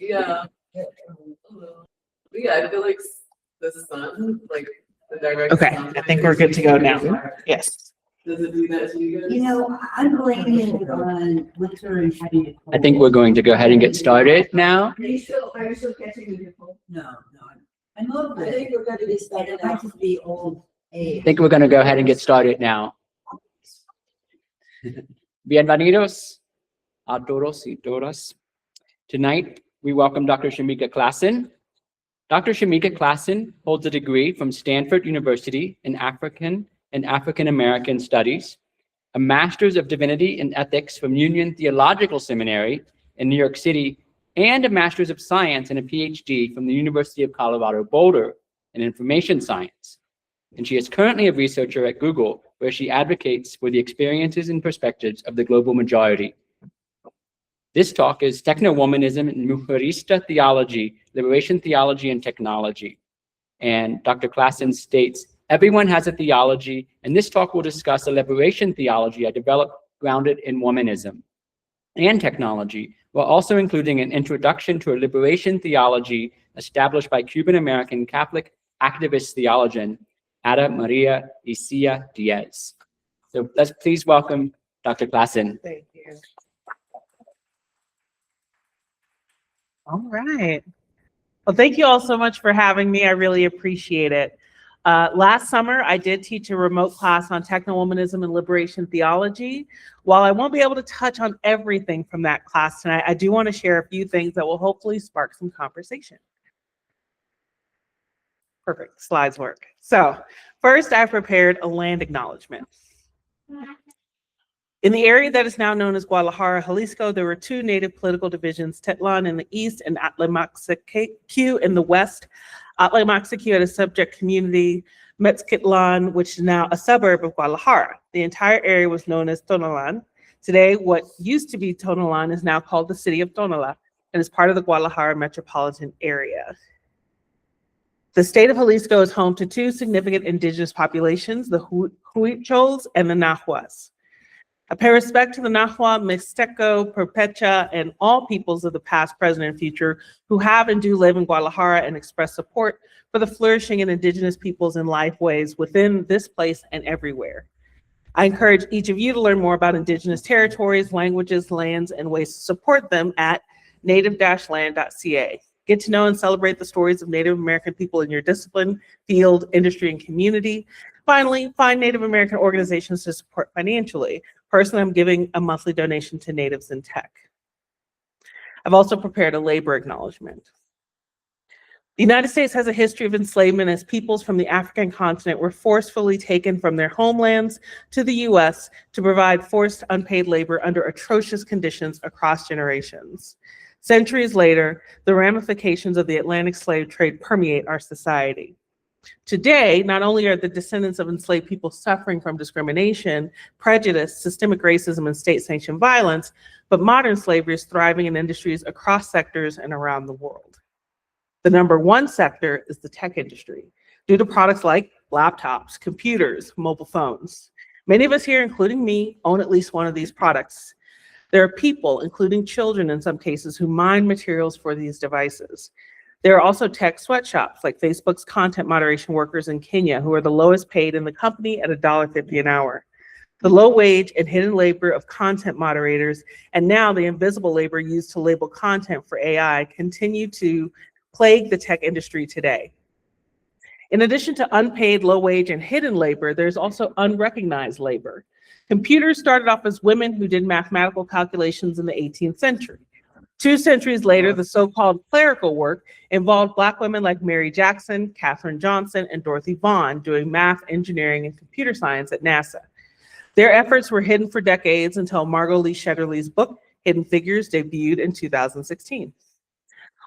Yeah. Yeah, I feel like the sun, like the direct Okay, sun. I think we're good to go now. Yes. Does it do that to you guys? You know, I'm blaming it on winter and having a cold. I think we're going to go ahead and get started now. Are you still catching me, Nicole? No, I'm a little bit. I think we're going to be started. I might just be old age. I think we're going to go ahead and get started now. Bienvenidos a todos y todas. Tonight, we welcome Dr. Shamika Klassen. Dr. Shamika Klassen holds a degree from Stanford University in African and African-American Studies, a Master's of Divinity and Ethics from Union Theological Seminary in New York City, and a Master's of Science and a PhD from the University of Colorado Boulder in Information Science. And she is currently a researcher at Google, where she advocates for the experiences and perspectives of the global majority. This talk is Technowomanism and Mujerista Theology, Liberation Theology and Technology. And Dr. Klassen states, everyone has a theology, and this talk will discuss a liberation theology I developed grounded in womanism and technology, while also including an introduction to a liberation theology established by Cuban-American Catholic activist-theologian Ada María Isasi-Díaz. So let's please welcome Dr. Klassen. Thank you. All right. Well, thank you all so much for having me. I really appreciate it. Last summer, I did teach a remote class on Technowomanism and Liberation Theology. While I won't be able to touch on everything from that class tonight, I do want to share a few things that will hopefully spark some conversation. Perfect, slides work. So first, I prepared a land acknowledgement. In the area that is now known as Guadalajara, Jalisco, there were two native political divisions, Tetlan in the east and Atlamoxeque in the west. Atlamoxeque had a subject community, Metzquitlan, which is now a suburb of Guadalajara. The entire area was known as Tonolan. Today, what used to be Tonolan is now called the city of Tonala and is part of the Guadalajara metropolitan area. The state of Jalisco is home to two significant indigenous populations, the Huichols and the Nahuas. I pay respect to the Nahua, Mixteco, Perpecha, and all peoples of the past, present, and future who have and do live in Guadalajara and express support for the flourishing in indigenous peoples and lifeways within this place and everywhere. I encourage each of you to learn more about indigenous territories, languages, lands, and ways to support them at native-land.ca. Get to know and celebrate the stories of Native American people in your discipline, field, industry, and community. Finally, find Native American organizations to support financially. Personally, I'm giving a monthly donation to Natives in Tech. I've also prepared a labor acknowledgement. The United States has a history of enslavement as peoples from the African continent were forcefully taken from their homelands to the US to provide forced unpaid labor under atrocious conditions across generations. Centuries later, the ramifications of the Atlantic slave trade permeate our society. Today, not only are the descendants of enslaved people suffering from discrimination, prejudice, systemic racism, and state-sanctioned violence, but modern slavery is thriving in industries across sectors and around the world. The number one sector is the tech industry, due to products like laptops, computers, mobile phones. Many of us here, including me, own at least one of these products. There are people, including children in some cases, who mine materials for these devices. There are also tech sweatshops like Facebook's content moderation workers in Kenya, who are the lowest paid in the company at $1.50 an hour. The low wage and hidden labor of content moderators, and now the invisible labor used to label content for AI, continue to plague the tech industry today. In addition to unpaid, low wage, and hidden labor, there's also unrecognized labor. Computers started off as women who did mathematical calculations in the 18th century. 2 centuries later, the so-called clerical work involved Black women like Mary Jackson, Katherine Johnson, and Dorothy Vaughan doing math, engineering, and computer science at NASA. Their efforts were hidden for decades until Margot Lee Shetterly's book, Hidden Figures, debuted in 2016.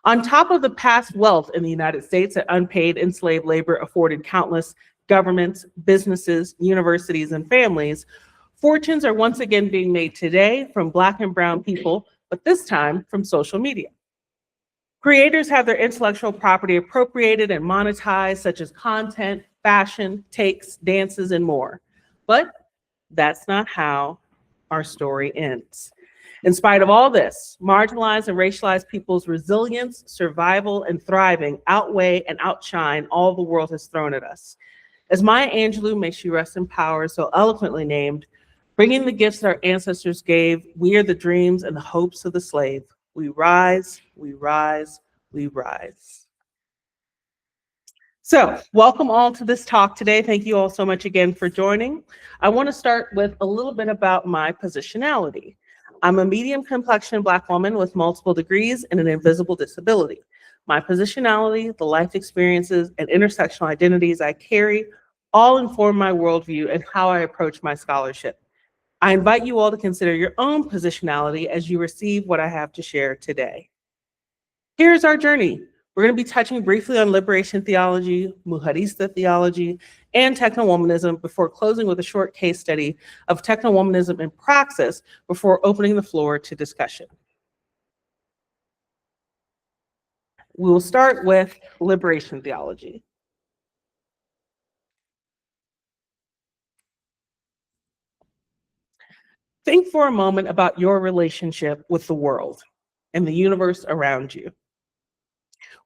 On top of the past wealth in the United States that unpaid enslaved labor afforded countless governments, businesses, universities, and families, fortunes are once again being made today from Black and brown people, but this time from social media. Creators have their intellectual property appropriated and monetized, such as content, fashion, takes, dances, and more. But that's not how our story ends. In spite of all this, marginalized and racialized people's resilience, survival, and thriving outweigh and outshine all the world has thrown at us. As Maya Angelou, may she rest in power, so eloquently named, bringing the gifts that our ancestors gave, we are the dreams and the hopes of the slave. We rise, we rise, we rise. So, welcome all to this talk today. Thank you all so much again for joining. I want to start with a little bit about my positionality. I'm a medium complexion Black woman with multiple degrees and an invisible disability. My positionality, the life experiences, and intersectional identities I carry all inform my worldview and how I approach my scholarship. I invite you all to consider your own positionality as you receive what I have to share today. Here's our journey. We're going to be touching briefly on liberation theology, Mujerista theology, and Technowomanism before closing with a short case study of Technowomanism in praxis before opening the floor to discussion. We will start with liberation theology. Think for a moment about your relationship with the world and the universe around you.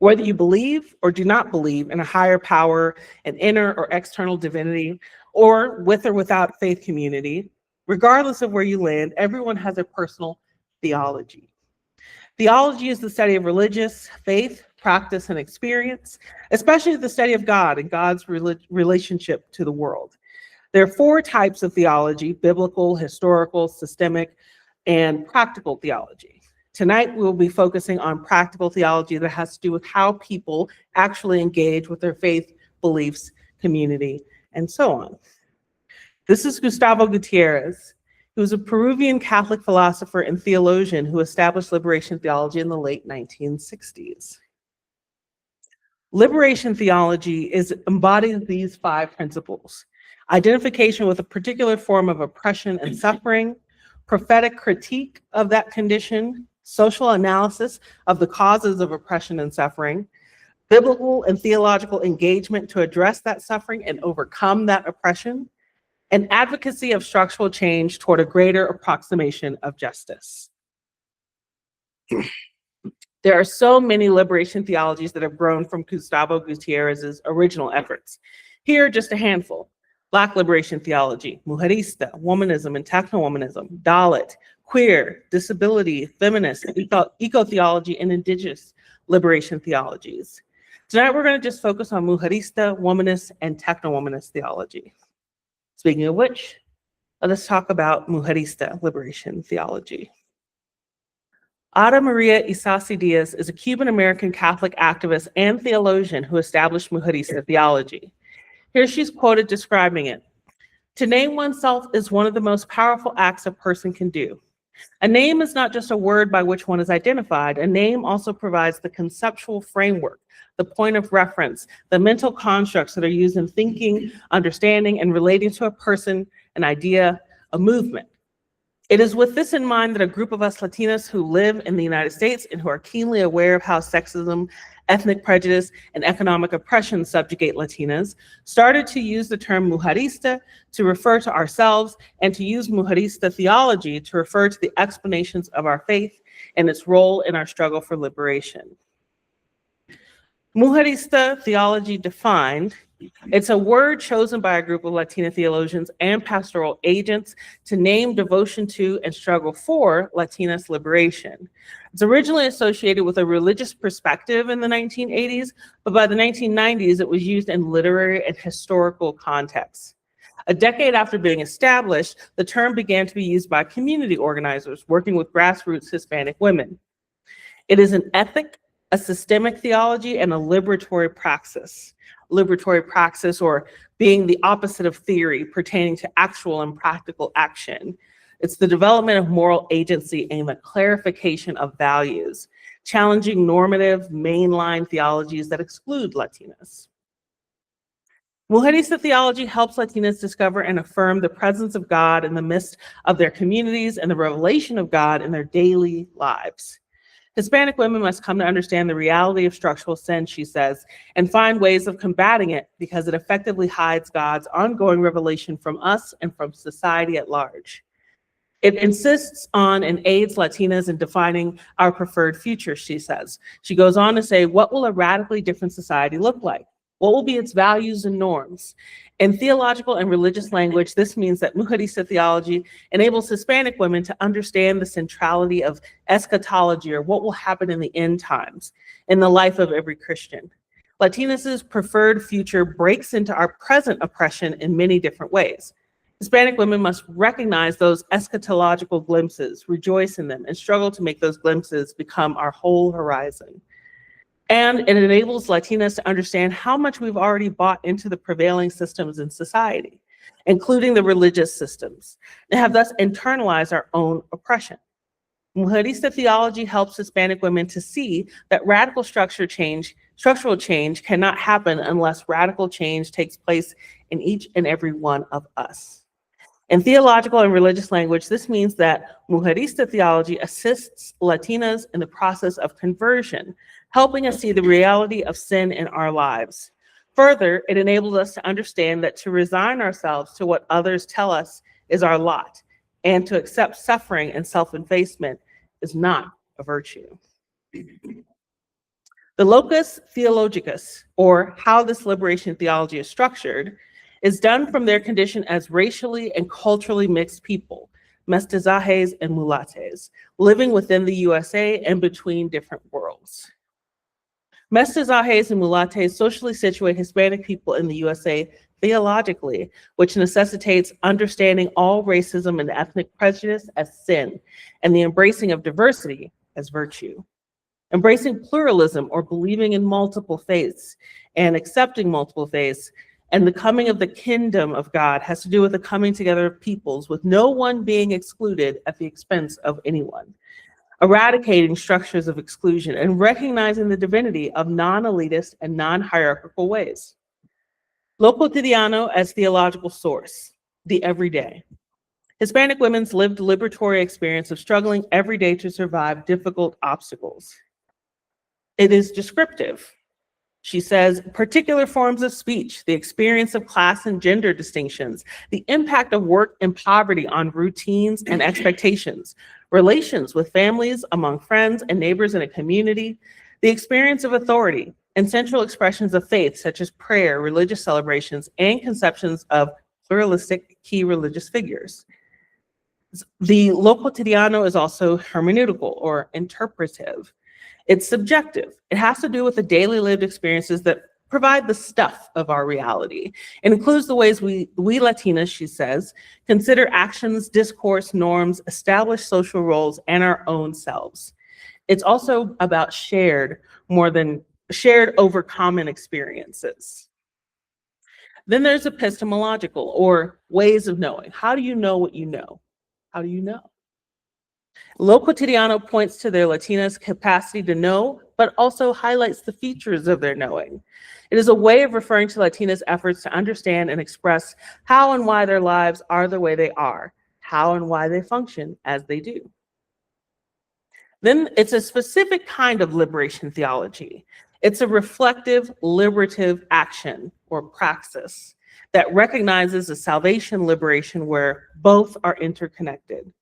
Whether you believe or do not believe in a higher power, an inner or external divinity, or with or without faith community, regardless of where you land, everyone has a personal theology. Theology is the study of religious faith, practice, and experience, especially the study of God and God's relationship to the world. There are 4 types of theology: biblical, historical, systemic, and practical theology. Tonight, we will be focusing on practical theology that has to do with how people actually engage with their faith, beliefs, community, and so on. This is Gustavo Gutierrez, who was a Peruvian Catholic philosopher and theologian who established liberation theology in the late 1960s. Liberation theology embodies these 5 principles: identification with a particular form of oppression and suffering, prophetic critique of that condition, social analysis of the causes of oppression and suffering, biblical and theological engagement to address that suffering and overcome that oppression, and advocacy of structural change toward a greater approximation of justice. There are so many liberation theologies that have grown from Gustavo Gutierrez's original efforts. Here are just a handful: Black liberation theology, Mujerista, womanism and technowomanism, Dalit, queer, disability, feminist, eco-theology, and indigenous liberation theologies. Tonight, we're going to just focus on Mujerista, womanist, and technowomanist theology. Speaking of which, let us talk about Mujerista liberation theology. Ada María Isasi-Díaz is a Cuban-American Catholic activist and theologian who established Mujerista theology. Here she's quoted describing it: "To name oneself is one of the most powerful acts a person can do. A name is not just a word by which one is identified. A name also provides the conceptual framework, the point of reference, the mental constructs that are used in thinking, understanding, and relating to a person, an idea, a movement. It is with this in mind that a group of us Latinas who live in the United States and who are keenly aware of how sexism, ethnic prejudice, and economic oppression subjugate Latinas started to use the term Mujerista to refer to ourselves and to use Mujerista theology to refer to the explanations of our faith and its role in our struggle for liberation." Mujerista theology defined: it's a word chosen by a group of Latina theologians and pastoral agents to name devotion to and struggle for Latinas liberation. It's originally associated with a religious perspective in the 1980s, but by the 1990s, it was used in literary and historical contexts. A decade after being established, the term began to be used by community organizers working with grassroots Hispanic women. It is an ethic, a systemic theology, and a liberatory praxis. Liberatory praxis, or being the opposite of theory, pertaining to actual and practical action. It's the development of moral agency and the clarification of values, challenging normative mainline theologies that exclude Latinas. Mujerista theology helps Latinas discover and affirm the presence of God in the midst of their communities and the revelation of God in their daily lives. Hispanic women must come to understand the reality of structural sin, she says, and find ways of combating it because it effectively hides God's ongoing revelation from us and from society at large. It insists on and aids Latinas in defining our preferred future, she says. She goes on to say, what will a radically different society look like? What will be its values and norms? In theological and religious language, this means that Mujerista theology enables Hispanic women to understand the centrality of eschatology, or what will happen in the end times, in the life of every Christian. Latinas' preferred future breaks into our present oppression in many different ways. Hispanic women must recognize those eschatological glimpses, rejoice in them, and struggle to make those glimpses become our whole horizon. And it enables Latinas to understand how much we've already bought into the prevailing systems in society, including the religious systems, and have thus internalized our own oppression. Mujerista theology helps Hispanic women to see that radical structural change cannot happen unless radical change takes place in each and every one of us. In theological and religious language, this means that Mujerista theology assists Latinas in the process of conversion, helping us see the reality of sin in our lives. Further, it enables us to understand that to resign ourselves to what others tell us is our lot, and to accept suffering and self-effacement is not a virtue. The locus theologicus, or how this liberation theology is structured, is done from their condition as racially and culturally mixed people, mestizajes and mulates, living within the USA and between different worlds. Mestizajes and mulates socially situate Hispanic people in the USA theologically, which necessitates understanding all racism and ethnic prejudice as sin, and the embracing of diversity as virtue. Embracing pluralism, or believing in multiple faiths and accepting multiple faiths, and the coming of the kingdom of God has to do with the coming together of peoples, with no one being excluded at the expense of anyone. Eradicating structures of exclusion and recognizing the divinity of non-elitist and non-hierarchical ways. Lo cotidiano as theological source, the everyday. Hispanic women's lived liberatory experience of struggling every day to survive difficult obstacles. It is descriptive. She says, particular forms of speech, the experience of class and gender distinctions, the impact of work and poverty on routines and expectations, relations with families, among friends and neighbors in a community, the experience of authority, and central expressions of faith, such as prayer, religious celebrations, and conceptions of pluralistic key religious figures. The lo cotidiano is also hermeneutical, or interpretive. It's subjective. It has to do with the daily lived experiences that provide the stuff of our reality. It includes the ways we Latinas, she says, consider actions, discourse, norms, established social roles, and our own selves. It's also about shared over common experiences. Then there's epistemological, or ways of knowing. How do you know what you know? How do you know? Lo cotidiano points to their Latinas' capacity to know, but also highlights the features of their knowing. It is a way of referring to Latinas' efforts to understand and express how and why their lives are the way they are, how and why they function as they do. Then it's a specific kind of liberation theology. It's a reflective, liberative action or praxis that recognizes a salvation liberation where both are interconnected.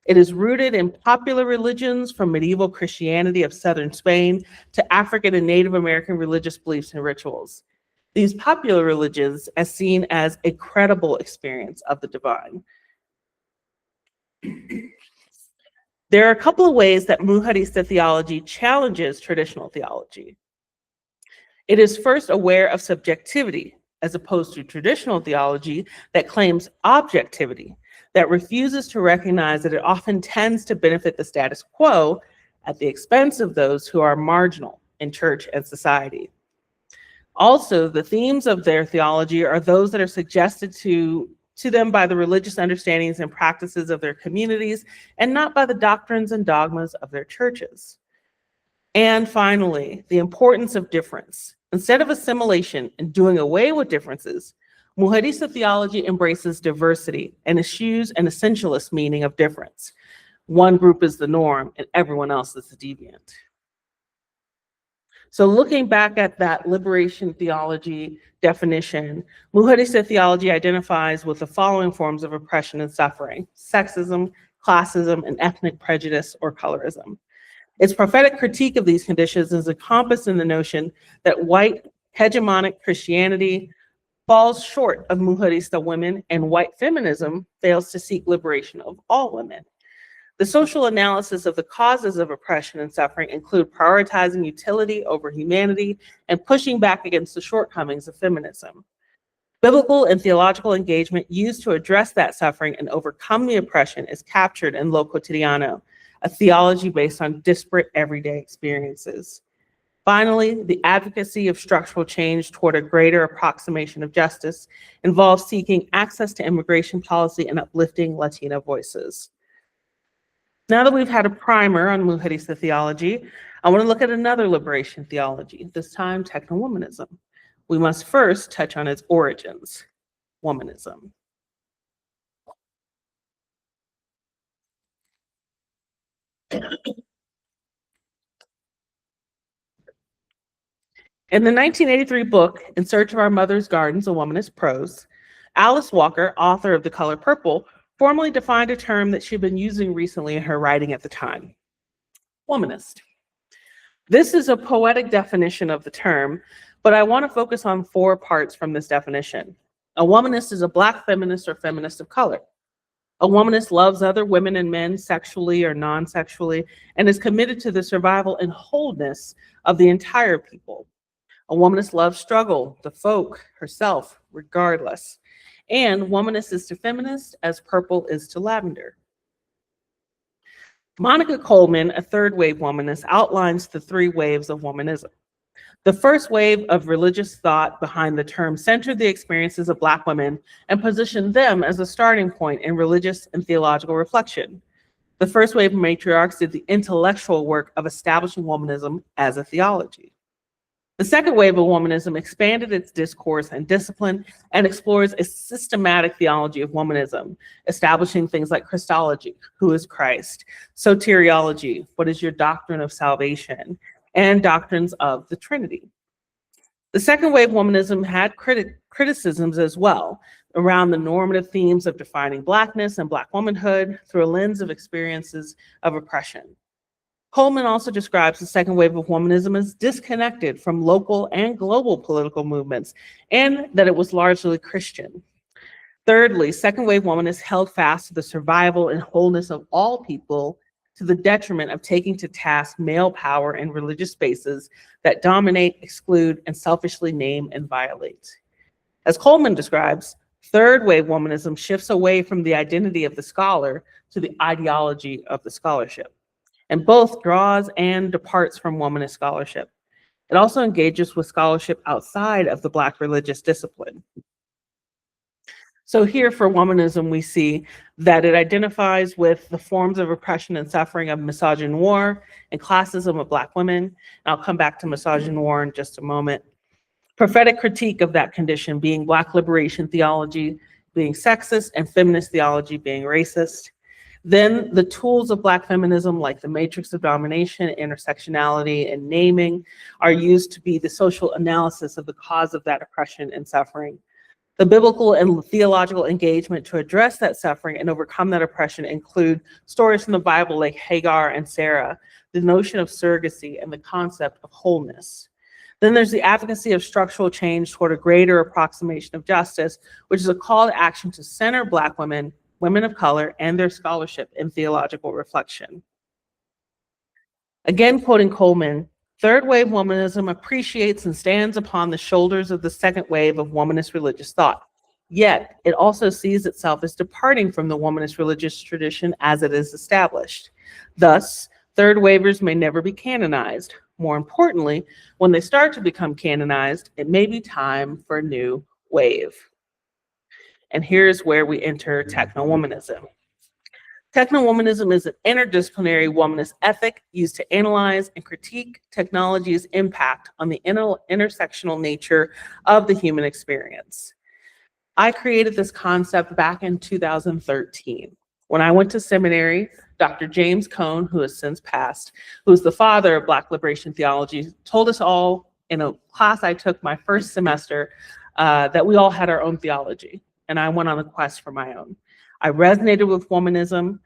It is rooted in popular religions from medieval Christianity of southern Spain to African and Native American religious beliefs and rituals. These popular religions as seen as a credible experience of the divine. There are a couple of ways that Mujerista theology challenges traditional theology. It is first aware of subjectivity, as opposed to traditional theology that claims objectivity, that refuses to recognize that it often tends to benefit the status quo at the expense of those who are marginal in church and society. Also, the themes of their theology are those that are suggested to them by the religious understandings and practices of their communities, and not by the doctrines and dogmas of their churches. And finally, the importance of difference. Instead of assimilation and doing away with differences, Mujerista theology embraces diversity and eschews an essentialist meaning of difference. One group is the norm and everyone else is the deviant. So looking back at that liberation theology definition, Mujerista theology identifies with the following forms of oppression and suffering: sexism, classism, and ethnic prejudice or colorism. Its prophetic critique of these conditions is encompassed in the notion that white hegemonic Christianity falls short of mujerista women, and white feminism fails to seek liberation of all women. The social analysis of the causes of oppression and suffering include prioritizing utility over humanity and pushing back against the shortcomings of feminism. Biblical and theological engagement used to address that suffering and overcome the oppression is captured in Lo Cotidiano, a theology based on disparate everyday experiences. Finally, the advocacy of structural change toward a greater approximation of justice involves seeking access to immigration policy and uplifting Latina voices. Now that we've had a primer on Mujerista theology, I want to look at another liberation theology, this time Technowomanism. We must first touch on its origins, womanism. In the 1983 book, In Search of Our Mother's Gardens, A Womanist Prose, Alice Walker, author of The Color Purple, formally defined a term that she'd been using recently in her writing at the time, womanist. This is a poetic definition of the term, but I want to focus on 4 parts from this definition. A womanist is a Black feminist or feminist of color. A womanist loves other women and men sexually or non-sexually and is committed to the survival and wholeness of the entire people. A womanist loves struggle, the folk, herself, regardless. And womanist is to feminist as purple is to lavender. Monica Coleman, a third wave womanist, outlines the 3 waves of womanism. The first wave of religious thought behind the term centered the experiences of Black women and positioned them as a starting point in religious and theological reflection. The first wave of matriarchs did the intellectual work of establishing womanism as a theology. The second wave of womanism expanded its discourse and discipline and explores a systematic theology of womanism, establishing things like Christology, who is Christ, soteriology, what is your doctrine of salvation, and doctrines of the Trinity. The second wave womanism had criticisms as well around the normative themes of defining Blackness and Black womanhood through a lens of experiences of oppression. Coleman also describes the second wave of womanism as disconnected from local and global political movements, and that it was largely Christian. Thirdly, second wave womanists held fast to the survival and wholeness of all people to the detriment of taking to task male power in religious spaces that dominate, exclude, and selfishly name and violate. As Coleman describes, third wave womanism shifts away from the identity of the scholar to the ideology of the scholarship, and both draws and departs from womanist scholarship. It also engages with scholarship outside of the Black religious discipline. So here for womanism, we see that it identifies with the forms of oppression and suffering of misogynoir and classism of Black women. And I'll come back to misogynoir in just a moment. Prophetic critique of that condition being Black liberation theology being sexist and feminist theology being racist. Then the tools of Black feminism, like the matrix of domination, intersectionality, and naming, are used to be the social analysis of the cause of that oppression and suffering. The biblical and theological engagement to address that suffering and overcome that oppression include stories from the Bible like Hagar and Sarah, the notion of surrogacy, and the concept of wholeness. Then there's the advocacy of structural change toward a greater approximation of justice, which is a call to action to center Black women, women of color, and their scholarship in theological reflection. Again, quoting Coleman, third wave womanism appreciates and stands upon the shoulders of the second wave of womanist religious thought. Yet, it also sees itself as departing from the womanist religious tradition as it is established. Thus, third wavers may never be canonized. More importantly, when they start to become canonized, it may be time for a new wave. And here's where we enter technowomanism. Technowomanism is an interdisciplinary womanist ethic used to analyze and critique technology's impact on the intersectional nature of the human experience. I created this concept back in 2013. When I went to seminary, Dr. James Cone, who has since passed, who is the father of Black liberation theology, told us all in a class I took my first semester that we all had our own theology, and I went on a quest for my own. I resonated with womanism,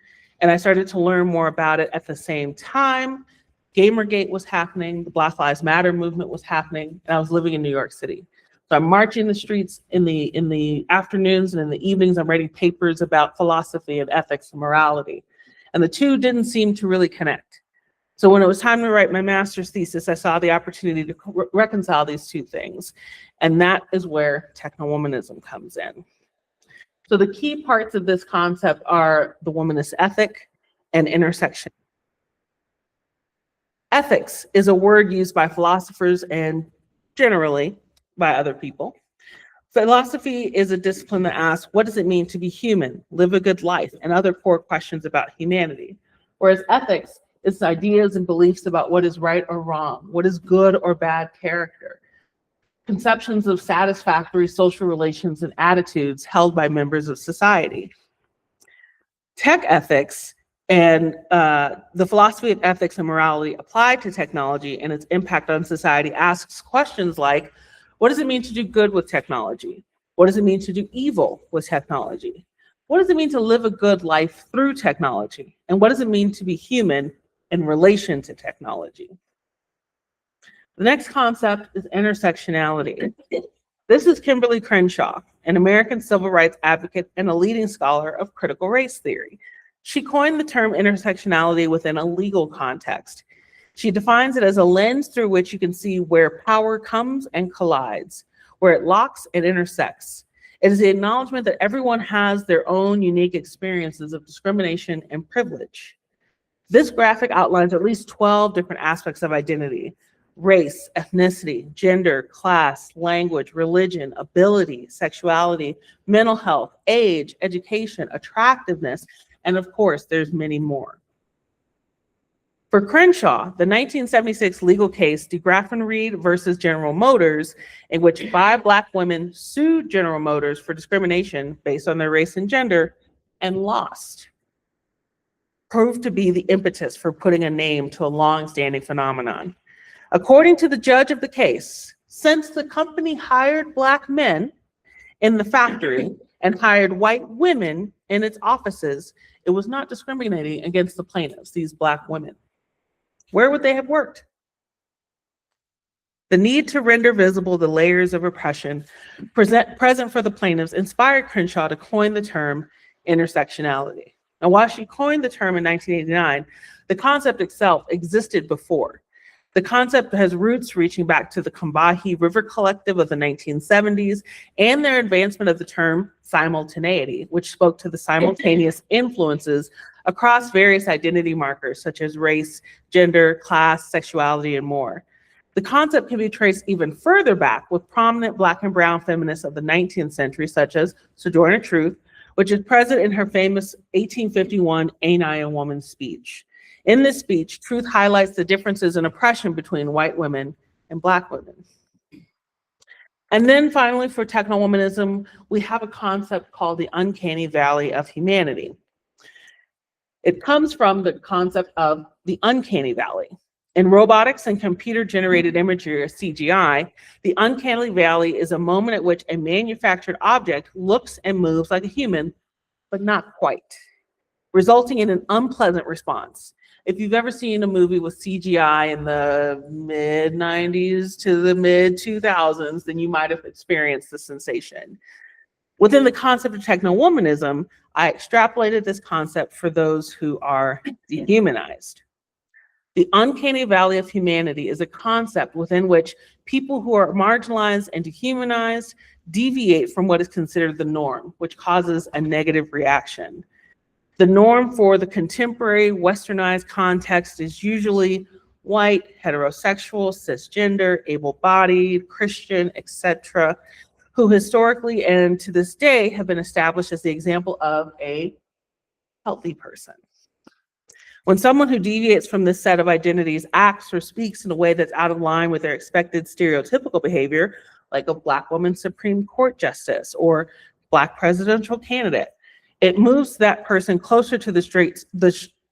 And I started to learn more about it at the same time. Gamergate was happening, the Black Lives Matter movement was happening, and I was living in New York City. So I'm marching the streets in the afternoons, and in the evenings I'm writing papers about philosophy and ethics and morality. And the two didn't seem to really connect. So when it was time to write my master's thesis, I saw the opportunity to reconcile these two things. And that is where technowomanism comes in. So the key parts of this concept are the womanist ethic and intersection. Ethics is a word used by philosophers and generally by other people. Philosophy is a discipline that asks, what does it mean to be human, live a good life, and other core questions about humanity. Whereas ethics is ideas and beliefs about what is right or wrong, what is good or bad character, conceptions of satisfactory social relations and attitudes held by members of society. Tech ethics and the philosophy of ethics and morality applied to technology and its impact on society asks questions like, what does it mean to do good with technology? What does it mean to do evil with technology? What does it mean to live a good life through technology? And what does it mean to be human in relation to technology? The next concept is intersectionality. This is Kimberly Crenshaw, an American civil rights advocate and a leading scholar of critical race theory. She coined the term intersectionality within a legal context. She defines it as a lens through which you can see where power comes and collides, where it locks and intersects. It is the acknowledgement that everyone has their own unique experiences of discrimination and privilege. This graphic outlines at least 12 different aspects of identity: race, ethnicity, gender, class, language, religion, ability, sexuality, mental health, age, education, attractiveness, and of course, there's many more. For Crenshaw, the 1976 legal case, DeGraffenreid versus General Motors, in which 5 Black women sued General Motors for discrimination based on their race and gender and lost, proved to be the impetus for putting a name to a long-standing phenomenon. According to the judge of the case, since the company hired Black men in the factory and hired white women in its offices, it was not discriminating against the plaintiffs, these Black women. Where would they have worked? The need to render visible the layers of oppression present for the plaintiffs inspired Crenshaw to coin the term intersectionality. Now, while she coined the term in 1989, the concept itself existed before. The concept has roots reaching back to the Combahee River Collective of the 1970s and their advancement of the term simultaneity, which spoke to the simultaneous influences across various identity markers such as race, gender, class, sexuality, and more. The concept can be traced even further back with prominent Black and brown feminists of the 19th century, such as Sojourner Truth, which is present in her famous 1851 Ain't I a Woman speech. In this speech, Truth highlights the differences in oppression between white women and Black women. And then finally, for technowomanism, we have a concept called the uncanny valley of humanity. It comes from the concept of the uncanny valley. In robotics and computer-generated imagery, or CGI, the uncanny valley is a moment at which a manufactured object looks and moves like a human, but not quite, resulting in an unpleasant response. If you've ever seen a movie with CGI in the mid-90s to the mid-2000s, then you might have experienced the sensation. Within the concept of technowomanism, I extrapolated this concept for those who are dehumanized. The uncanny valley of humanity is a concept within which people who are marginalized and dehumanized deviate from what is considered the norm, which causes a negative reaction. The norm for the contemporary westernized context is usually white, heterosexual, cisgender, able-bodied, Christian, etc., who historically and to this day have been established as the example of a healthy person. When someone who deviates from this set of identities acts or speaks in a way that's out of line with their expected stereotypical behavior, like a Black woman Supreme Court justice or Black presidential candidate, it moves that person closer to the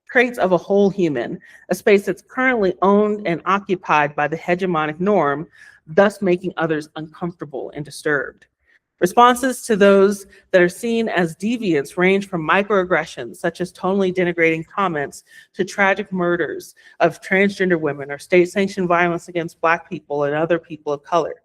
traits of a whole human, a space that's currently owned and occupied by the hegemonic norm, thus making others uncomfortable and disturbed. Responses to those that are seen as deviants range from microaggressions, such as tonally denigrating comments, to tragic murders of transgender women or state-sanctioned violence against Black people and other people of color.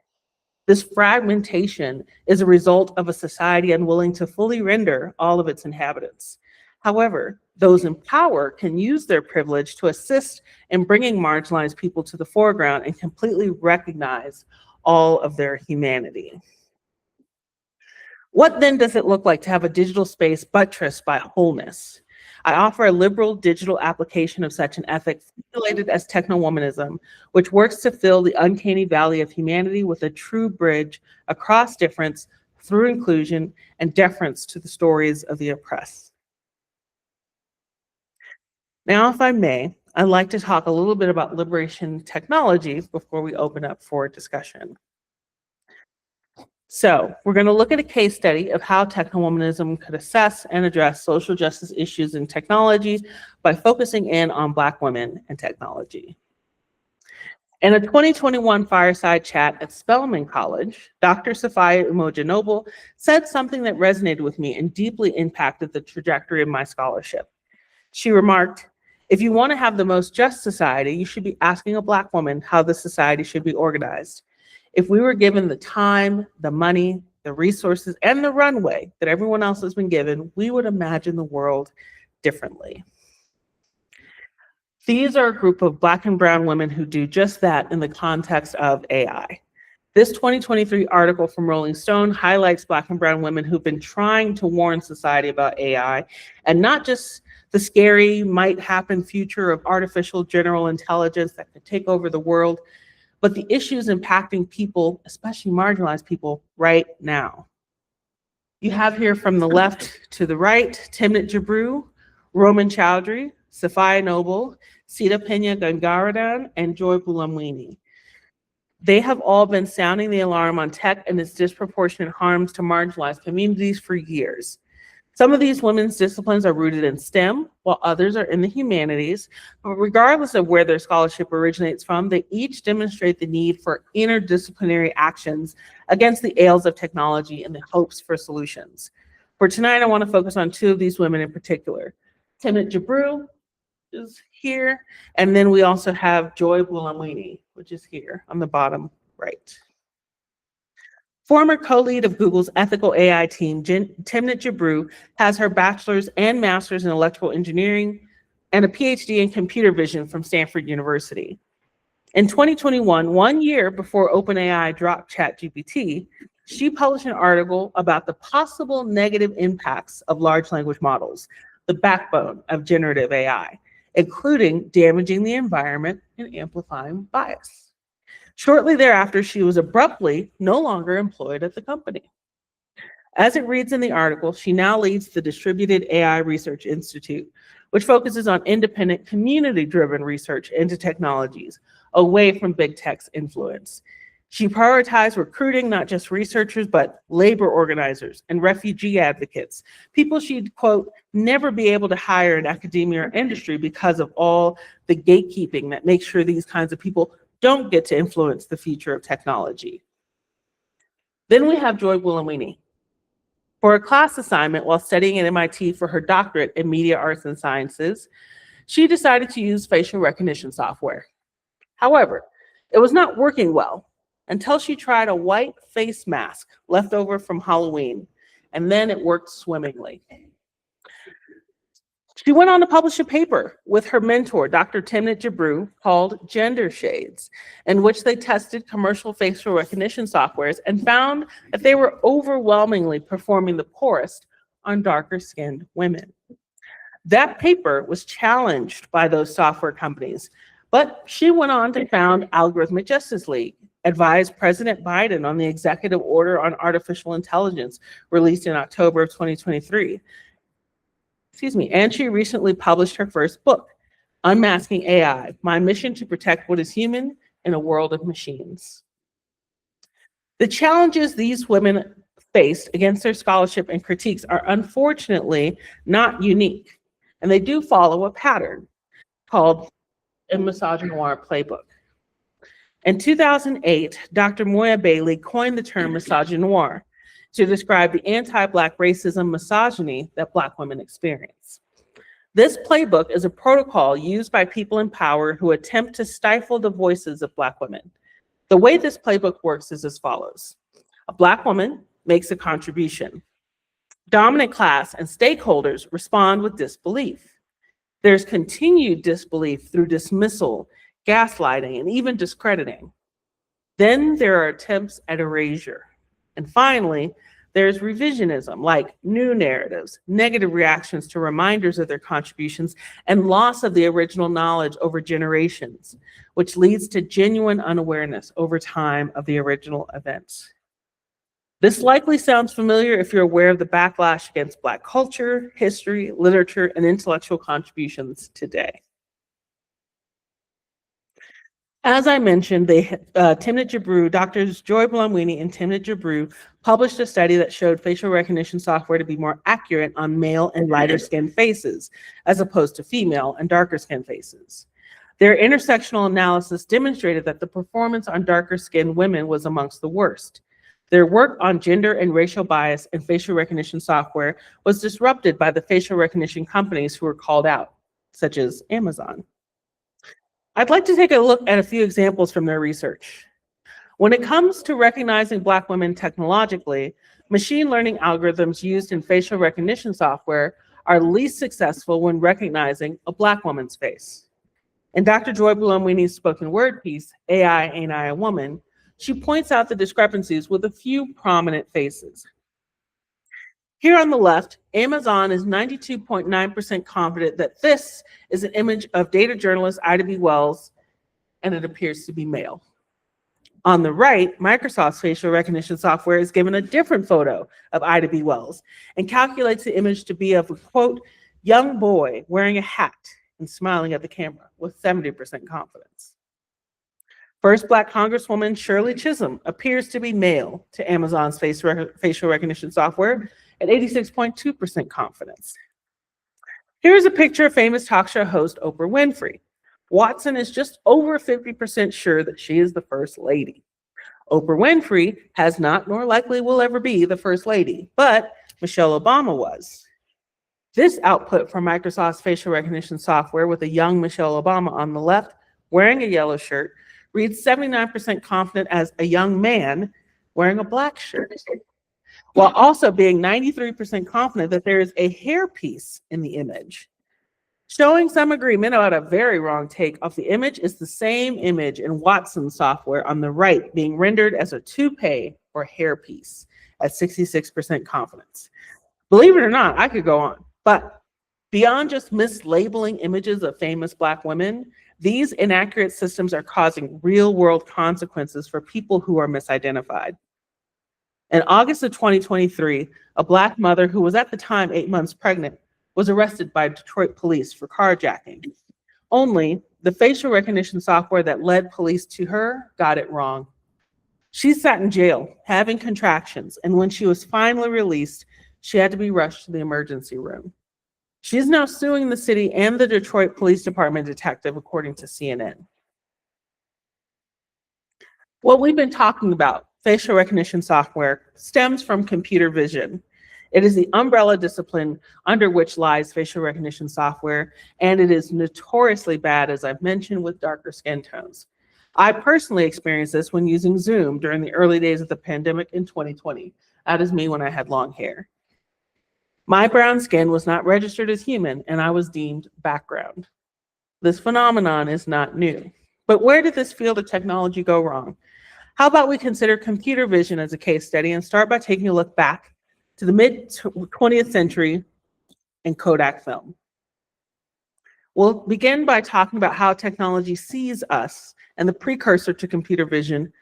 This fragmentation is a result of a society unwilling to fully render all of its inhabitants. However, those in power can use their privilege to assist in bringing marginalized people to the foreground and completely recognize all of their humanity. What then does it look like to have a digital space buttressed by wholeness? I offer a liberal digital application of such an ethic formulated as technowomanism, which works to fill the uncanny valley of humanity with a true bridge across difference through inclusion and deference to the stories of the oppressed. Now, if I may, I'd like to talk a little bit about liberation technology before we open up for discussion. So we're going to look at a case study of how technowomanism could assess and address social justice issues in technology by focusing in on Black women and technology. In a 2021 fireside chat at Spelman College, Dr. Sophia Umoja-Noble said something that resonated with me and deeply impacted the trajectory of my scholarship. She remarked, "If you want to have the most just society, you should be asking a Black woman how the society should be organized. If we were given the time, the money, the resources, and the runway that everyone else has been given, we would imagine the world differently." These are a group of Black and brown women who do just that in the context of AI. This 2023 article from Rolling Stone highlights Black and brown women who've been trying to warn society about AI, and not just the scary might happen future of artificial general intelligence that could take over the world, but the issues impacting people, especially marginalized people, right now. You have here from the left to the right, Timnit Gebru, Roman Chowdhury, Sophia Noble, Sita Pena Gangaradan, and Joy Buolamwini. They have all been sounding the alarm on tech and its disproportionate harms to marginalized communities for years. Some of these women's disciplines are rooted in STEM, while others are in the humanities. But regardless of where their scholarship originates from, they each demonstrate the need for interdisciplinary actions against the ails of technology and the hopes for solutions. For tonight, I want to focus on two of these women in particular. Timnit Gebru is here, and then we also have Joy Buolamwini, which is here on the bottom right. Former co-lead of Google's ethical AI team, Timnit Gebru has her bachelor's and master's in electrical engineering and a PhD in computer vision from Stanford University. In 2021, 1 year before OpenAI dropped ChatGPT, she published an article about the possible negative impacts of large language models, the backbone of generative AI, including damaging the environment and amplifying bias. Shortly thereafter, she was abruptly no longer employed at the company. As it reads in the article, she now leads the Distributed AI Research Institute, which focuses on independent, community-driven research into technologies, away from big tech's influence. She prioritized recruiting not just researchers, but labor organizers and refugee advocates, people she'd, quote, never be able to hire in academia or industry because of all the gatekeeping that makes sure these kinds of people don't get to influence the future of technology. Then we have Joy Buolamwini. For a class assignment while studying at MIT for her doctorate in media arts and sciences, she decided to use facial recognition software. However, it was not working well until she tried a white face mask left over from Halloween, and then it worked swimmingly. She went on to publish a paper with her mentor, Dr. Timnit Gebru, called Gender Shades, in which they tested commercial facial recognition softwares and found that they were overwhelmingly performing the poorest on darker-skinned women. That paper was challenged by those software companies, but she went on to found Algorithmic Justice League, advise President Biden on the executive order on artificial intelligence released in October of 2023. And she recently published her first book, Unmasking AI, My Mission to Protect What is Human in a World of Machines. The challenges these women faced against their scholarship and critiques are unfortunately not unique, and they do follow a pattern called a misogynoir playbook. In 2008, Dr. Moya Bailey coined the term misogynoir. to describe the anti-Black racism, misogyny that Black women experience. This playbook is a protocol used by people in power who attempt to stifle the voices of Black women. The way this playbook works is as follows. A Black woman makes a contribution. Dominant class and stakeholders respond with disbelief. There's continued disbelief through dismissal, gaslighting, and even discrediting. Then there are attempts at erasure. And finally, there's revisionism, like new narratives, negative reactions to reminders of their contributions, and loss of the original knowledge over generations, which leads to genuine unawareness over time of the original events. This likely sounds familiar if you're aware of the backlash against Black culture, history, literature, and intellectual contributions today. As I mentioned, Timnit Gebru, Doctors Joy Buolamwini and Timnit Gebru published a study that showed facial recognition software to be more accurate on male and lighter skinned faces, as opposed to female and darker skinned faces. Their intersectional analysis demonstrated that the performance on darker skinned women was amongst the worst. Their work on gender and racial bias in facial recognition software was disrupted by the facial recognition companies who were called out, such as Amazon. I'd like to take a look at a few examples from their research. When it comes to recognizing Black women technologically, machine learning algorithms used in facial recognition software are least successful when recognizing a Black woman's face. In Dr. Joy Buolamwini's spoken word piece, AI Ain't I a Woman, she points out the discrepancies with a few prominent faces. Here on the left, Amazon is 92.9% confident that this is an image of data journalist Ida B. Wells, and it appears to be male. On the right, Microsoft's facial recognition software is given a different photo of Ida B. Wells and calculates the image to be of a, quote, young boy wearing a hat and smiling at the camera with 70% confidence. First Black Congresswoman Shirley Chisholm appears to be male to Amazon's facial recognition software at 86.2% confidence. Here's a picture of famous talk show host Oprah Winfrey. Watson is just over 50% sure that she is the first lady. Oprah Winfrey has not, nor likely will ever be, the first lady, but Michelle Obama was. This output from Microsoft's facial recognition software with a young Michelle Obama on the left, wearing a yellow shirt, reads 79% confident as a young man wearing a black shirt, while also being 93% confident that there is a hairpiece in the image. Showing some agreement about a very wrong take of the image is the same image in Watson's software on the right being rendered as a toupee or hairpiece at 66% confidence. Believe it or not, I could go on, but beyond just mislabeling images of famous Black women, these inaccurate systems are causing real-world consequences for people who are misidentified. In August of 2023, a Black mother who was at the time 8 months pregnant was arrested by Detroit police for carjacking. Only the facial recognition software that led police to her got it wrong. She sat in jail having contractions, and when she was finally released, she had to be rushed to the emergency room. She is now suing the city and the Detroit Police Department detective, according to CNN. What we've been talking about, facial recognition software, stems from computer vision. It is the umbrella discipline under which lies facial recognition software, and it is notoriously bad, as I've mentioned, with darker skin tones. I personally experienced this when using Zoom during the early days of the pandemic in 2020. That is me when I had long hair. My brown skin was not registered as human, and I was deemed background. This phenomenon is not new. But where did this field of technology go wrong? How about we consider computer vision as a case study and start by taking a look back to the mid-20th century and Kodak film. We'll begin by talking about how technology sees us and the precursor to computer vision,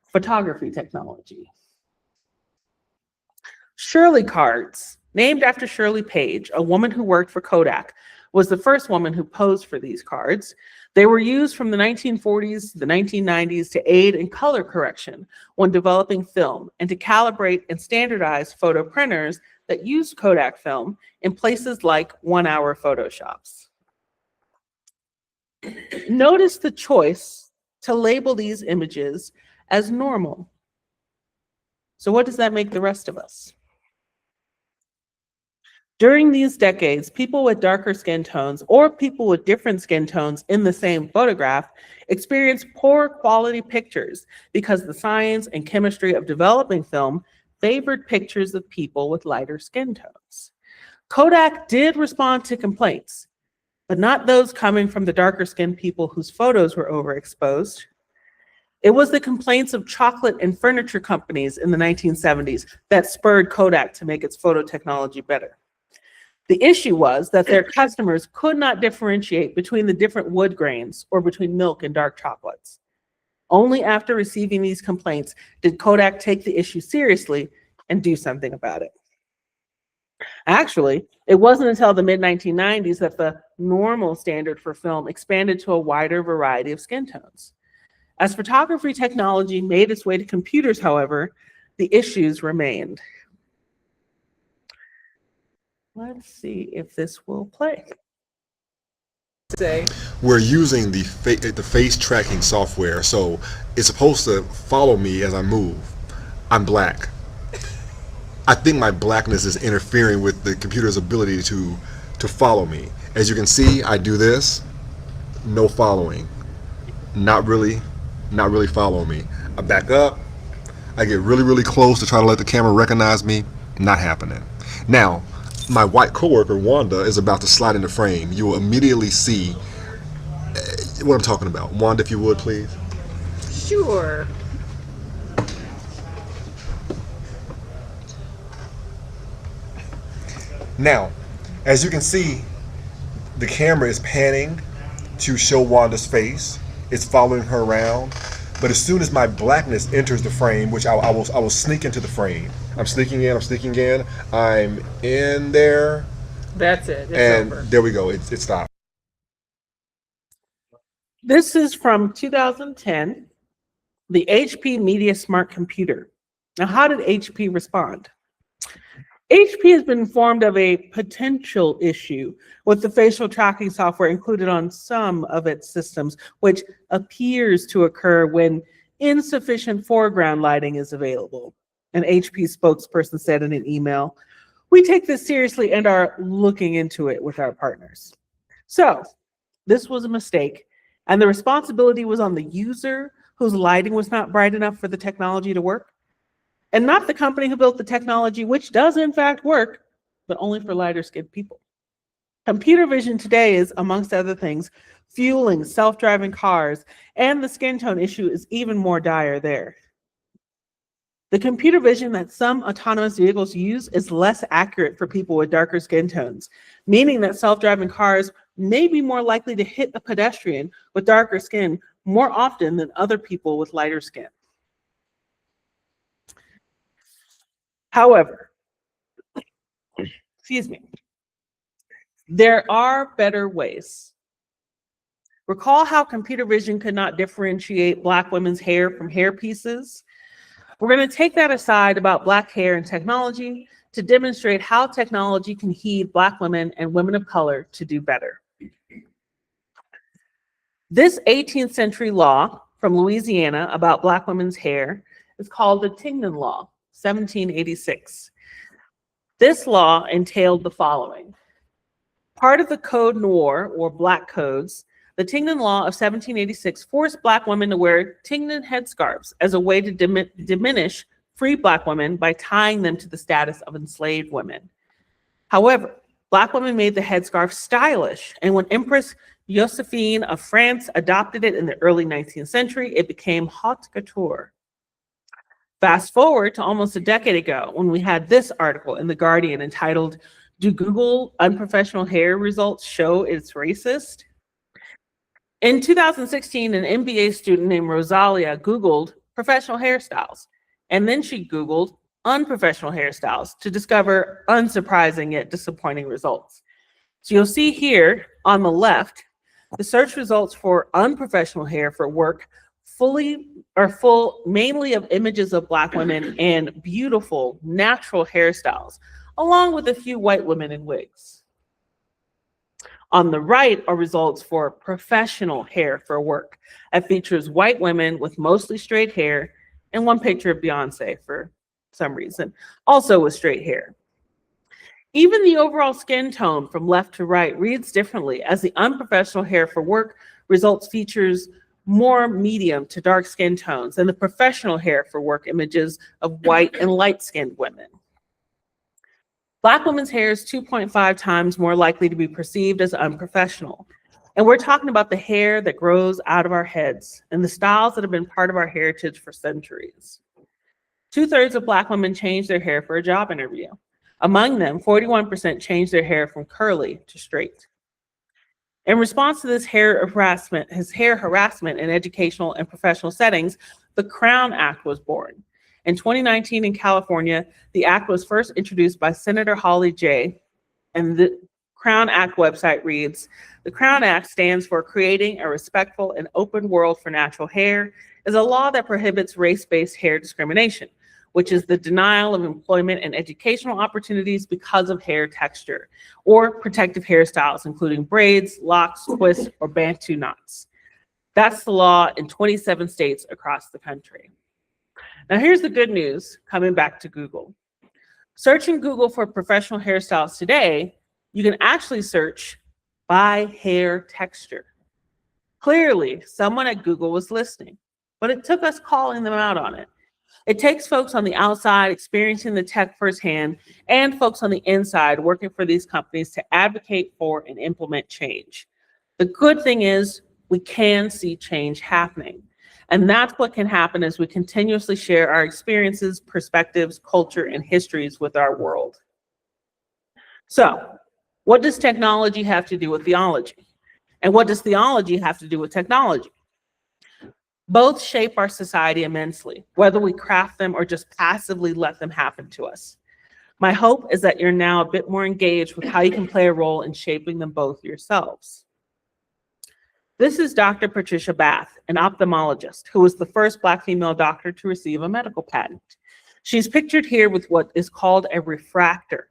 photography technology. Shirley cards, named after Shirley Page, a woman who worked for Kodak, was the first woman who posed for these cards. They were used from the 1940s to the 1990s to aid in color correction when developing film and to calibrate and standardize photo printers that used Kodak film in places like 1-hour Photoshops. Notice the choice to label these images as normal. So what does that make the rest of us? During these decades, people with darker skin tones or people with different skin tones in the same photograph experienced poor quality pictures because the science and chemistry of developing film favored pictures of people with lighter skin tones. Kodak did respond to complaints, but not those coming from the darker skinned people whose photos were overexposed. It was the complaints of chocolate and furniture companies in the 1970s that spurred Kodak to make its photo technology better. The issue was that their customers could not differentiate between the different wood grains or between milk and dark chocolates. Only after receiving these complaints did Kodak take the issue seriously and do something about it. Actually, it wasn't until the mid-1990s that the normal standard for film expanded to a wider variety of skin tones. As photography technology made its way to computers, however, the issues remained. Let's see if this will play. Say, We're using the face tracking software, so it's supposed to follow me as I move. I'm black. I think my blackness is interfering with the computer's ability to follow me. As you can see, I do this, no following. Not really following me. I back up, I get really close to try to let the camera recognize me, not happening. Now, my white coworker, Wanda, is about to slide into frame. You will immediately see what I'm talking about. Wanda, if you would, please. sure. Now, as you can see, the camera is panning to show Wanda's face. It's following her around. But as soon as my blackness enters the frame, which I will sneak into the frame. I'm sneaking in, I'm in there, That's it. It's and over. there we go, it stopped. This is from 2010, the HP Media Smart Computer. Now, how did HP respond? HP has been informed of a potential issue with the facial tracking software included on some of its systems, which appears to occur when insufficient foreground lighting is available. An HP spokesperson said in an email, "We take this seriously and are looking into it with our partners." So this was a mistake, and the responsibility was on the user whose lighting was not bright enough for the technology to work, and not the company who built the technology, which does in fact work, but only for lighter skinned people. Computer vision today is, amongst other things, fueling self-driving cars, and the skin tone issue is even more dire there. The computer vision that some autonomous vehicles use is less accurate for people with darker skin tones, meaning that self-driving cars may be more likely to hit a pedestrian with darker skin more often than other people with lighter skin. However, there are better ways. Recall how computer vision could not differentiate Black women's hair from hair pieces? We're going to take that aside about Black hair and technology to demonstrate how technology can heed Black women and women of color to do better. This 18th century law from Louisiana about Black women's hair is called the Tingnan Law, 1786. This law entailed the following. Part of the Code Noir, or Black codes, the Tingnan Law of 1786 forced Black women to wear Tingnan headscarves as a way to diminish free Black women by tying them to the status of enslaved women. However, Black women made the headscarf stylish, and when Empress Josephine of France adopted it in the early 19th century, it became haute couture. Fast forward to almost a decade ago when we had this article in The Guardian entitled, "Do Google Unprofessional Hair Results Show It's Racist?" In 2016, an MBA student named Rosalia Googled professional hairstyles, and then she Googled unprofessional hairstyles to discover unsurprising yet disappointing results. So you'll see here on the left, the search results for unprofessional hair for work full mainly of images of Black women and beautiful natural hairstyles, along with a few white women in wigs. On the right are results for professional hair for work. That features white women with mostly straight hair and one picture of Beyonce for some reason, also with straight hair. Even the overall skin tone from left to right reads differently, as the unprofessional hair for work results features more medium to dark skin tones than the professional hair for work images of white and light-skinned women. Black women's hair is 2.5 times more likely to be perceived as unprofessional. And we're talking about the hair that grows out of our heads and the styles that have been part of our heritage for centuries. 2/3 of Black women change their hair for a job interview. Among them, 41% change their hair from curly to straight. In response to this hair harassment in educational and professional settings, the Crown Act was born. In 2019 in California, the act was first introduced by Senator Holly J. And the Crown Act website reads, "The Crown Act stands for Creating a Respectful and Open World for Natural Hair, is a law that prohibits race-based hair discrimination, which is the denial of employment and educational opportunities because of hair texture, or protective hairstyles, including braids, locks, twists, or Bantu knots." That's the law in 27 states across the country. Now here's the good news, coming back to Google. Searching Google for professional hairstyles today, you can actually search by hair texture. Clearly, someone at Google was listening, but it took us calling them out on it. It takes folks on the outside experiencing the tech firsthand and folks on the inside working for these companies to advocate for and implement change. The good thing is we can see change happening. And that's what can happen as we continuously share our experiences, perspectives, culture, and histories with our world. So, what does technology have to do with theology? And what does theology have to do with technology? Both shape our society immensely, whether we craft them or just passively let them happen to us. My hope is that you're now a bit more engaged with how you can play a role in shaping them both yourselves. This is Dr. Patricia Bath, an ophthalmologist who was the first Black female doctor to receive a medical patent. She's pictured here with what is called a refractor.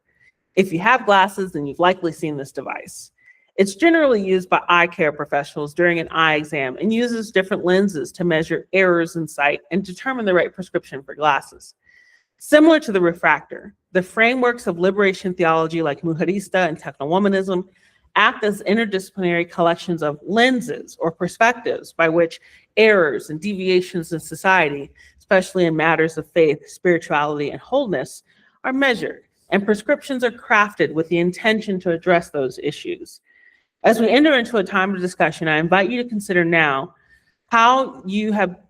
If you have glasses, then you've likely seen this device. It's generally used by eye care professionals during an eye exam and uses different lenses to measure errors in sight and determine the right prescription for glasses. Similar to the refractor, the frameworks of liberation theology like Mujerista and Technowomanism act as interdisciplinary collections of lenses or perspectives by which errors and deviations in society, especially in matters of faith, spirituality, and wholeness, are measured, and prescriptions are crafted with the intention to address those issues. As we enter into a time of discussion, I invite you to consider now how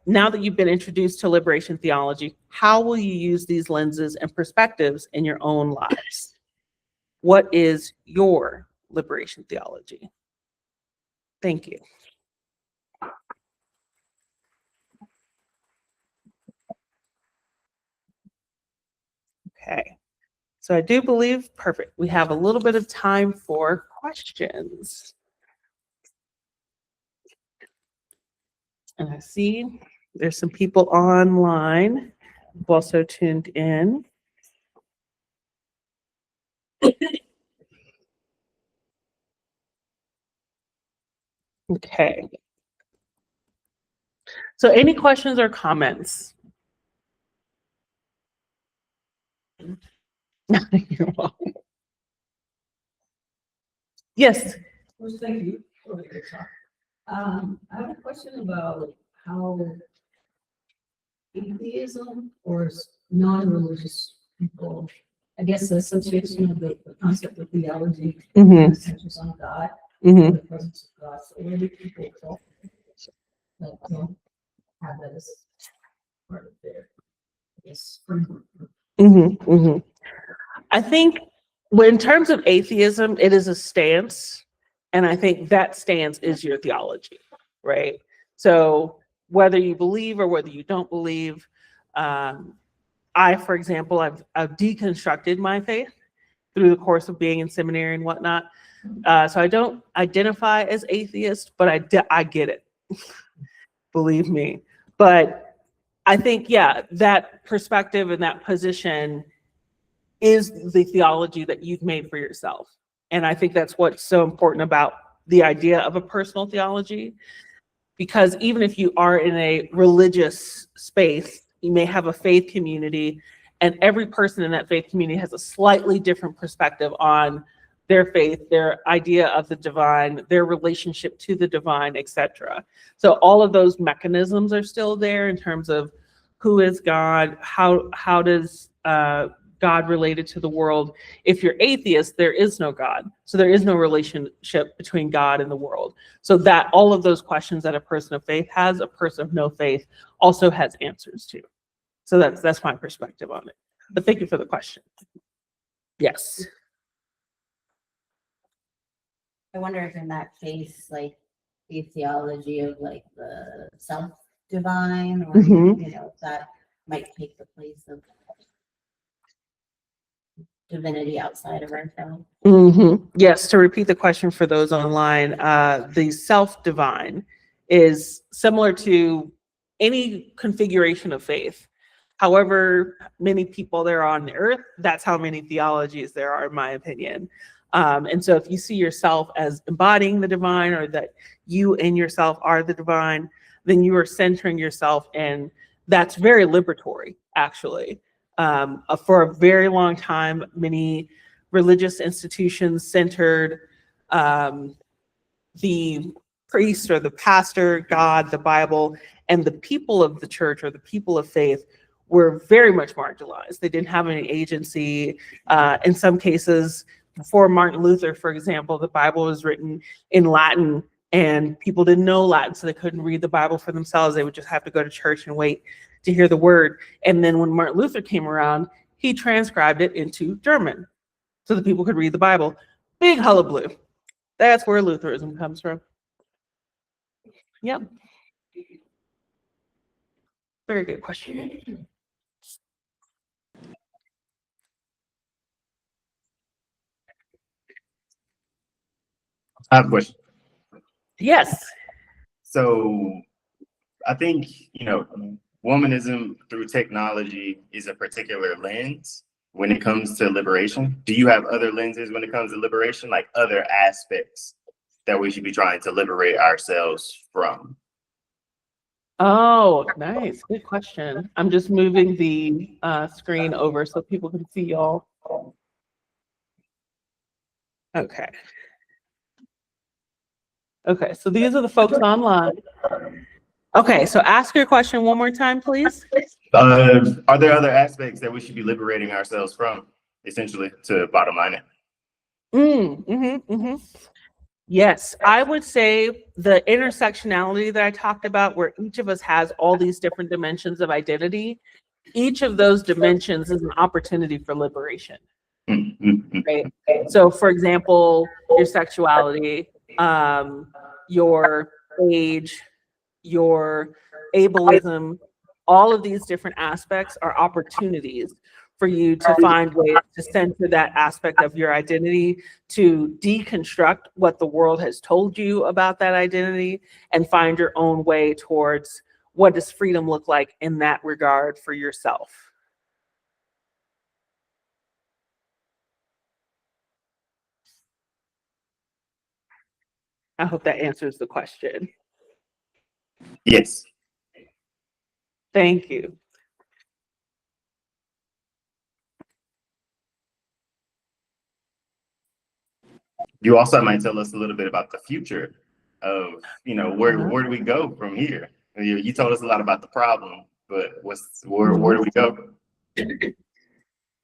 now that you've been introduced to liberation theology, how will you use these lenses and perspectives in your own lives? What is your liberation theology? Thank you. Okay, so I do believe, perfect, we have a little bit of time for questions. And I see there's some people online who've also tuned in. Okay. So any questions or comments? You're welcome. Yes. Well, thank you for your talk. I have a question about how atheism or non-religious people, I guess the association of the concept of theology centers on God, the presence of God. So where do people fall that don't have that as part of their, I guess, framework? I think in terms of atheism, it is a stance. And I think that stance is your theology, right? So whether you believe or whether you don't believe, I, for example, I've deconstructed my faith through the course of being in seminary and whatnot. So I don't identify as atheist, but I get it, believe me. But I think, yeah, that perspective and that position is the theology that you've made for yourself. And I think that's what's so important about the idea of a personal theology, because even if you are in a religious space, you may have a faith community And every person in that faith community has a slightly different perspective on their faith, their idea of the divine, their relationship to the divine, etc. So all of those mechanisms are still there in terms of who is God, how does God related to the world. If you're atheist, there is no God. So there is no relationship between God and the world. So that all of those questions that a person of faith has, a person of no faith also has answers to. So that's my perspective on it. But thank you for the question. Yes. I wonder if in that case, like the theology of like the self-divine, or Mhm. you know, if that might take the place of divinity outside of ourselves. Yes, to repeat the question for those online, the self-divine is similar to any configuration of faith. However many people there are on the earth, that's how many theologies there are, in my opinion. And so if you see yourself as embodying the divine, or that you in yourself are the divine, then you are centering yourself, and that's very liberatory, actually. For a very long time, many religious institutions centered the priest or the pastor, God, the Bible, and the people of the church or the people of faith were very much marginalized. They didn't have any agency. In some cases, before Martin Luther, for example, the Bible was written in Latin, and people didn't know Latin, so they couldn't read the Bible for themselves. They would just have to go to church and wait to hear the word. And then when Martin Luther came around, he transcribed it into German so that people could read the Bible. Big hullabaloo. That's where Lutheranism comes from. Yep. Very good question. I have a question. Yes. So I think, womanism through technology is a particular lens when it comes to liberation. Do you have other lenses when it comes to liberation, like other aspects that we should be trying to liberate ourselves from? Oh, nice. Good question. I'm just moving the screen over so people can see y'all. Okay. Okay, so these are the folks online. Okay, so ask your question one more time, please. Are there other aspects that we should be liberating ourselves from, essentially, to bottom line it? Yes, I would say the intersectionality that I talked about, where each of us has all these different dimensions of identity, each of those dimensions is an opportunity for liberation. Right? So, for example, your sexuality, your age, your ableism, all of these different aspects are opportunities for you to find ways to center that aspect of your identity, to deconstruct what the world has told you about that identity, and find your own way towards what does freedom look like in that regard for yourself. I hope that answers the question. Yes. Thank you. You also might tell us a little bit about the future of, where do we go from here? You told us a lot about the problem, but where do we go?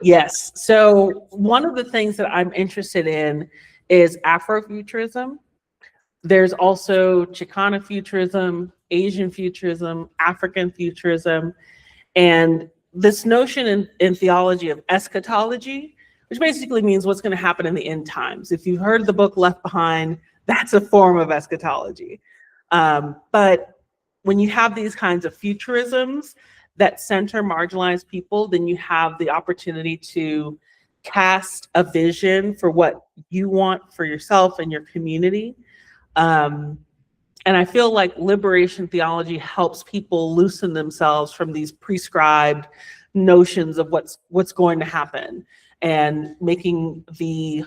Yes. So one of the things that I'm interested in is Afrofuturism. There's also Chicana futurism, Asian futurism, African futurism, and this notion in theology of eschatology, which basically means what's going to happen in the end times. If you've heard the book Left Behind, that's a form of eschatology. But when you have these kinds of futurisms that center marginalized people, then you have the opportunity to cast a vision for what you want for yourself and your community. And I feel like liberation theology helps people loosen themselves from these prescribed notions of what's going to happen, and making the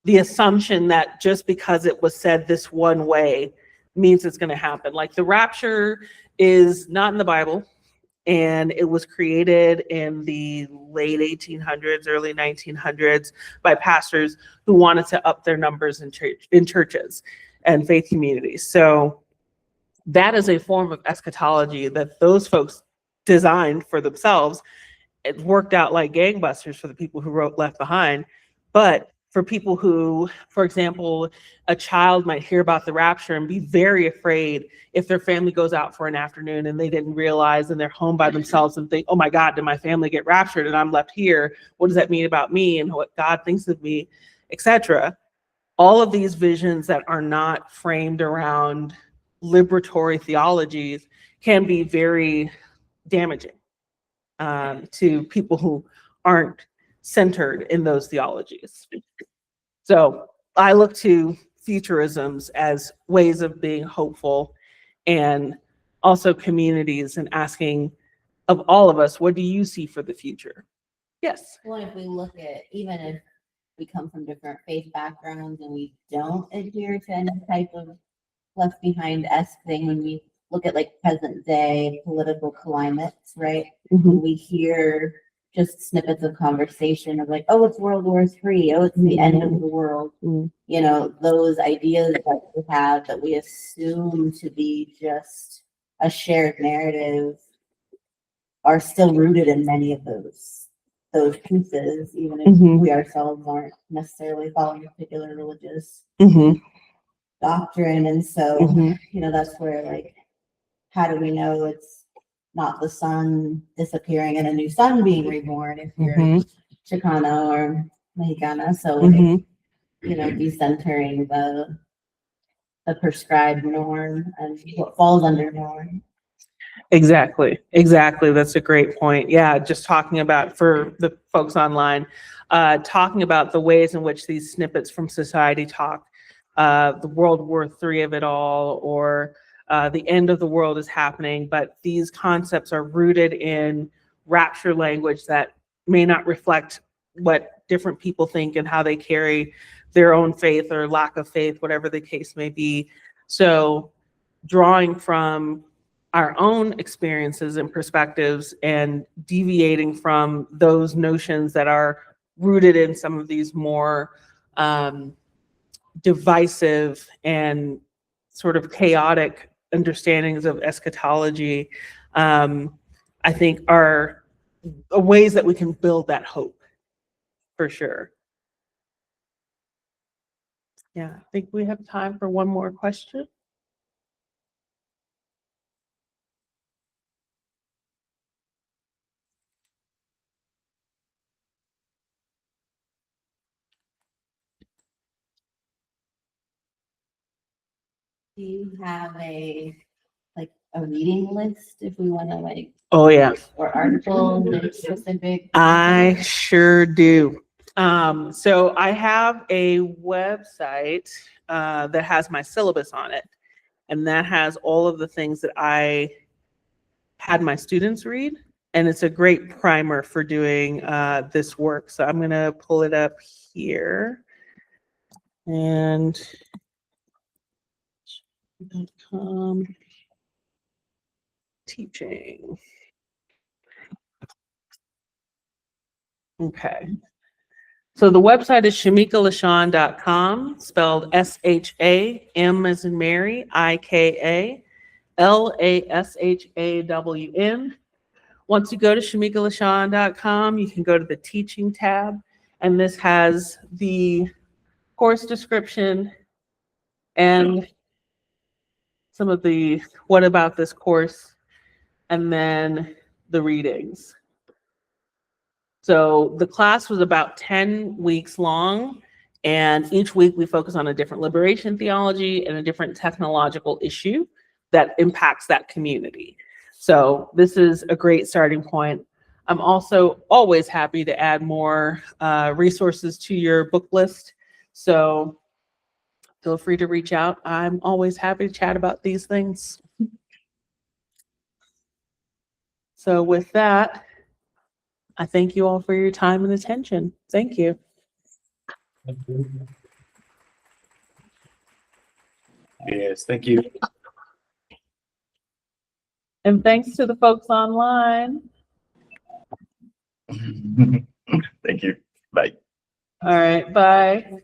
assumption that just because it was said this one way means it's going to happen. Like the rapture is not in the Bible. and it was created in the late 1800s, early 1900s by pastors who wanted to up their numbers in churches and faith communities. So that is a form of eschatology that those folks designed for themselves. It worked out like gangbusters for the people who wrote Left Behind. But for people who, for example, a child might hear about the rapture and be very afraid if their family goes out for an afternoon and they didn't realize, and they're home by themselves and think, oh my God, did my family get raptured and I'm left here? What does that mean about me and what God thinks of me, etc. All of these visions that are not framed around liberatory theologies can be very damaging to people who aren't centered in those theologies. So I look to futurisms as ways of being hopeful, and also communities, and asking of all of us, what do you see for the future? Yes. Well, if we look at, even if we come from different faith backgrounds and we don't adhere to any type of Left Behind-esque thing, when we look at like present day political climates, right? Mhm. We hear just snippets of conversation of like, oh, it's World War III, oh, it's the end of the world. Mhm. You know, those ideas that we have that we assume to be just a shared narrative are still rooted in many of those pieces, even if Mhm. we ourselves aren't necessarily following a particular religious Mhm. doctrine. And so, Mhm. you know, that's where, like, how do we know it's not the sun disappearing and a new sun being reborn if you're Mhm. Chicano or Mexicana? So, Mhm. you know, decentering the prescribed norm and what falls under norm. Exactly. That's a great point. Yeah, just talking about, for the folks online, talking about the ways in which these snippets from society talk, the World War III of it all, or the end of the world is happening, but these concepts are rooted in rapture language that may not reflect what different people think and how they carry their own faith or lack of faith, whatever the case may be. So drawing from our own experiences and perspectives and deviating from those notions that are rooted in some of these more divisive and sort of chaotic understandings of eschatology, I think are ways that we can build that hope, for sure. Yeah, I think we have time for one more question. Do you have a reading list if we want to Oh yeah, or articles and specific? I sure do. So I have a website that has my syllabus on it, and that has all of the things that I had my students read, and it's a great primer for doing this work. So I'm gonna pull it up here, and teaching. Okay. So the website is shamikalashawn.com, spelled S-H-A-M as in Mary, I-K-A, L-A-S-H-A-W-N. Once you go to shamikalashawn.com, you can go to the teaching tab, and this has the course description and some of the what about this course, and then the readings. So the class was about 10 weeks long, and each week we focus on a different liberation theology and a different technological issue that impacts that community. So this is a great starting point. I'm also always happy to add more resources to your book list. So feel free to reach out. I'm always happy to chat about these things. So with that, I thank you all for your time and attention. Thank you. Yes, thank you. And thanks to the folks online. Thank you. Bye. All right, bye.